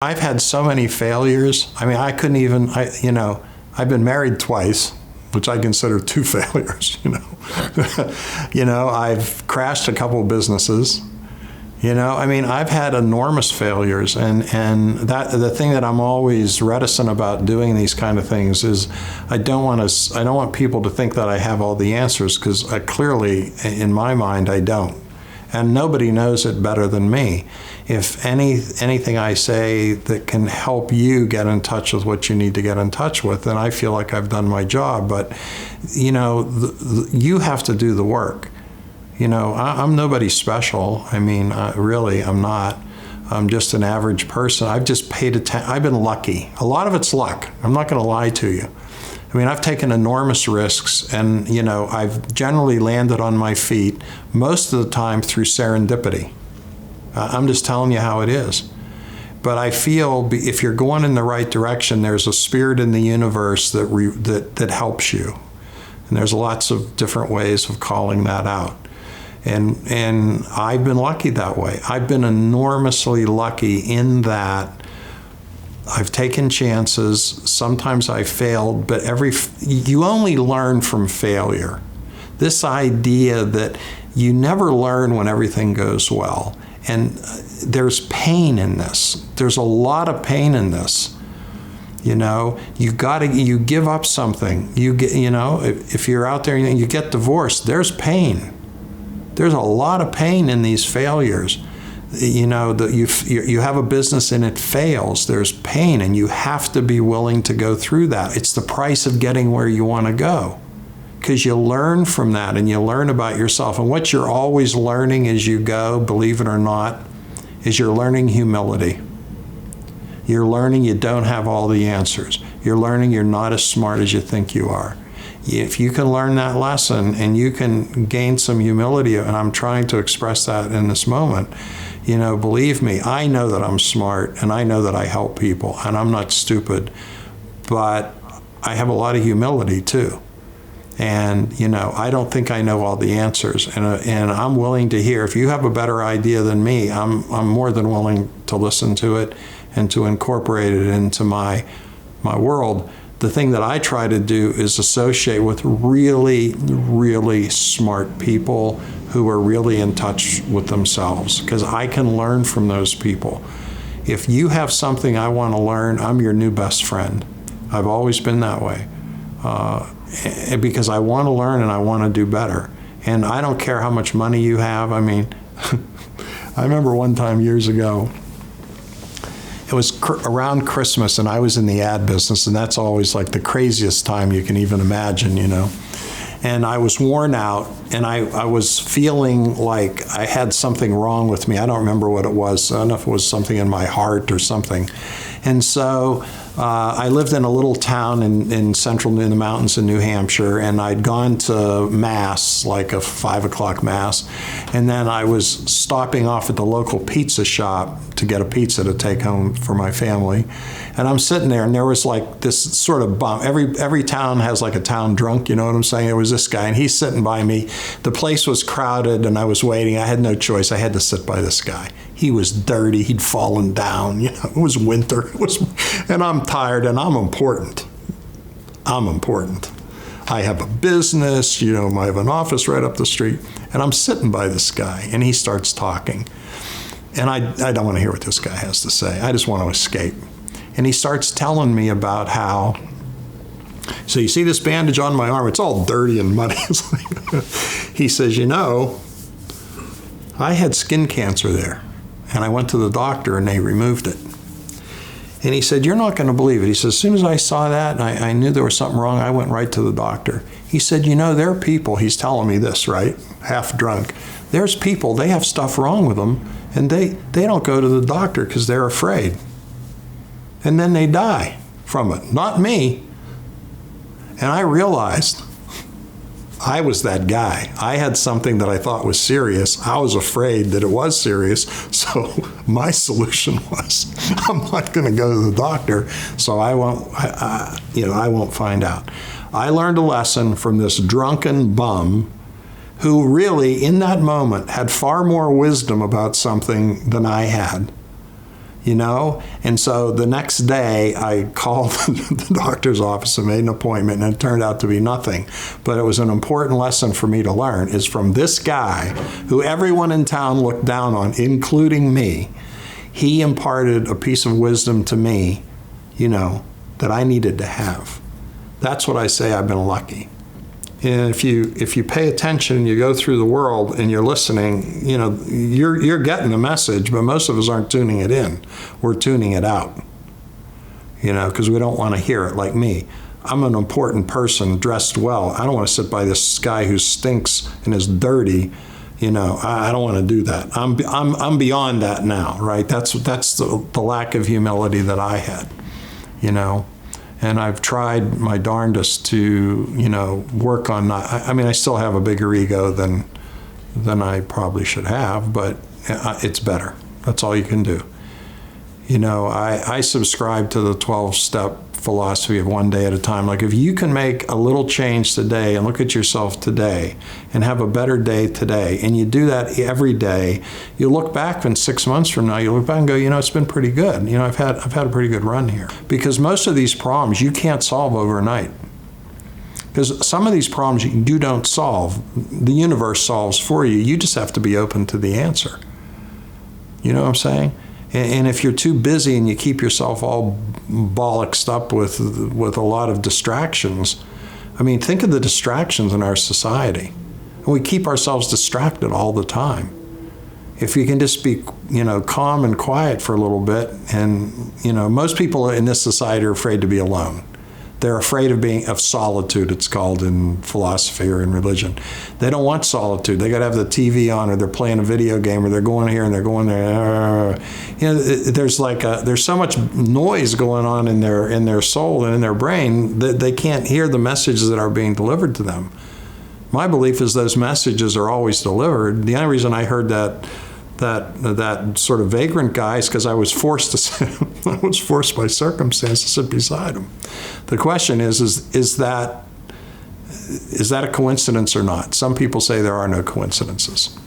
I've had so many failures. I mean, I couldn't even, I've been married twice, which I consider 2 failures, I've crashed a couple of businesses. I've had enormous failures, and that the thing that I'm always reticent about doing these kind of things is I don't want people to think that I have all the answers, because clearly, in my mind, I don't. And nobody knows it better than me. If anything I say that can help you get in touch with what you need to get in touch with, then I feel like I've done my job. But, you have to do the work. I'm nobody special. Really, I'm not. I'm just an average person. I've just paid attention. I've been lucky. A lot of it's luck. I'm not going to lie to you. I've taken enormous risks, and, I've generally landed on my feet most of the time through serendipity. I'm just telling you how it is. But I feel if you're going in the right direction, there's a spirit in the universe that helps you. And there's lots of different ways of calling that out. And I've been lucky that way. I've been enormously lucky in that I've taken chances. Sometimes I failed, but you only learn from failure. This idea that you never learn when everything goes well. And there's pain in this. There's a lot of pain in this. You give up something. If you're out there and you get divorced, there's pain. There's a lot of pain in these failures. That you have a business and it fails. There's pain, and you have to be willing to go through that. It's the price of getting where you want to go, because you learn from that and you learn about yourself. And what you're always learning as you go, believe it or not, is you're learning humility. You're learning you don't have all the answers. You're learning you're not as smart as you think you are. If you can learn that lesson and you can gain some humility, and I'm trying to express that in this moment, believe me, I know that I'm smart and I know that I help people and I'm not stupid, but I have a lot of humility too. And, I don't think I know all the answers, and I'm willing to hear. If you have a better idea than me, I'm more than willing to listen to it and to incorporate it into my world. The thing that I try to do is associate with really, really smart people who are really in touch with themselves, because I can learn from those people. If you have something I want to learn, I'm your new best friend. I've always been that way, because I want to learn and I want to do better. And I don't care how much money you have. I remember one time years ago, it was around Christmas, and I was in the ad business, and that's always like the craziest time you can even imagine, And I was worn out, and I was feeling like I had something wrong with me. I don't remember what it was. I don't know if it was something in my heart or something. And so I lived in a little town in the mountains in New Hampshire, and I'd gone to Mass, like a 5 o'clock Mass, and then I was stopping off at the local pizza shop to get a pizza to take home for my family. And I'm sitting there, and there was like this sort of bum. Every town has like a town drunk, you know what I'm saying? There was this guy, and he's sitting by me. The place was crowded, and I was waiting. I had no choice. I had to sit by this guy. He was dirty. He'd fallen down. It was winter. And I'm tired, and I'm important. I have a business. I have an office right up the street, and I'm sitting by this guy, and he starts talking. And I don't want to hear what this guy has to say. I just want to escape. And he starts telling me about how, so you see this bandage on my arm, it's all dirty and muddy. He says, I had skin cancer there, and I went to the doctor and they removed it. And he said, you're not going to believe it. He said, as soon as I saw that and I knew there was something wrong, I went right to the doctor. He said, there are people, he's telling me this, right? Half drunk. There's people, they have stuff wrong with them, and they don't go to the doctor because they're afraid. And then they die from it. Not me. And I realized I was that guy. I had something that I thought was serious. I was afraid that it was serious. So my solution was, I'm not going to go to the doctor, so I won't find out. I learned a lesson from this drunken bum who really, in that moment, had far more wisdom about something than I had. you know? And so the next day I called the doctor's office and made an appointment, and it turned out to be nothing. But it was an important lesson for me to learn, is from this guy who everyone in town looked down on, including me. He imparted a piece of wisdom to me, you know, that I needed to have. That's what I say I've been lucky. And if you pay attention, you go through the world and you're listening, you know, you're getting the message, but most of us aren't tuning it in. We're tuning it out, you know, because we don't want to hear it. Like me, I'm an important person dressed well. I don't want to sit by this guy who stinks and is dirty. You know, I don't want to do that. I'm beyond that now, right? That's the lack of humility that I had, you know. And I've tried my darndest to, you know, work on not, I mean, I still have a bigger ego than I probably should have, but it's better. That's all you can do. You know, I subscribe to the 12-step philosophy of one day at a time. Like, if you can make a little change today and look at yourself today and have a better day today, and you do that every day, you look back in 6 months from now, you look back and go, you know, it's been pretty good. You know, I've had a pretty good run here. Because most of these problems you can't solve overnight. Because some of these problems you don't solve. The universe solves for you. You just have to be open to the answer. You know what I'm saying? And if you're too busy and you keep yourself all bollocksed up with a lot of distractions, I mean, think of the distractions in our society. And we keep ourselves distracted all the time. If you can just be, you know, calm and quiet for a little bit, and, you know, most people in this society are afraid to be alone. They're afraid of solitude, it's called in philosophy or in religion. They don't want solitude. They got to have the TV on, or they're playing a video game, or they're going here and they're going there. You know, there's so much noise going on in their soul and in their brain that they can't hear the messages that are being delivered to them. My belief is those messages are always delivered. The only reason I heard that sort of vagrant guy is because I was forced by circumstance to sit beside him. The question is that a coincidence or not? Some people say there are no coincidences.